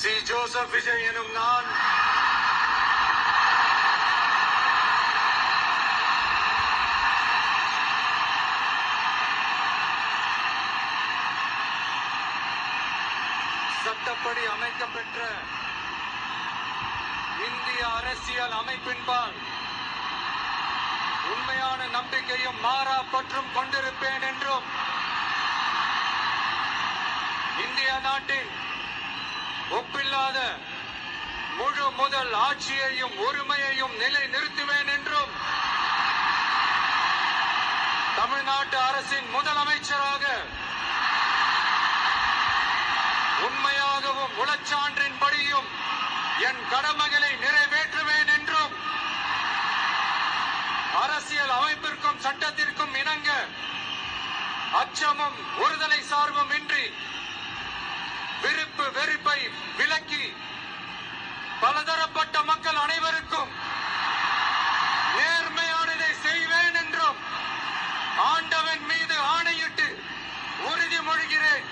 C. Joseph Vijay எனும் நான் சட்டப்படி அமைக்கப்பெற்ற இந்திய அரசியல் அமைப்பின்பால் உண்மையான நம்பிக்கையும் மாறா பற்றும் கொண்டிருப்பேன் என்றும் இந்திய நாட்டின் ஒப்பில்லாத முழு முதல் ஆட்சியையும் உரிமையையும் நிலை நிறுத்துவேன் என்றும் தமிழ்நாட்டு அரசின் முதலமைச்சராக உண்மையாகவும் உளச்சான்றின்படியும் என் கடமைகளை நிறைவேற்றுவேன் என்றும் அரசியல் அமைப்பிற்கும் சட்டத்திற்கும் இணங்க அச்சமும் ஒருதலை சார்பும் இன்றி விருப்பு வெறுப்பை விலக்கி பலதரப்பட்ட மக்கள் அனைவருக்கும் நேர்மையானதை செய்வேன் என்றும் ஆண்டவன் மீது ஆணையிட்டு உறுதிமொழிகிறேன்.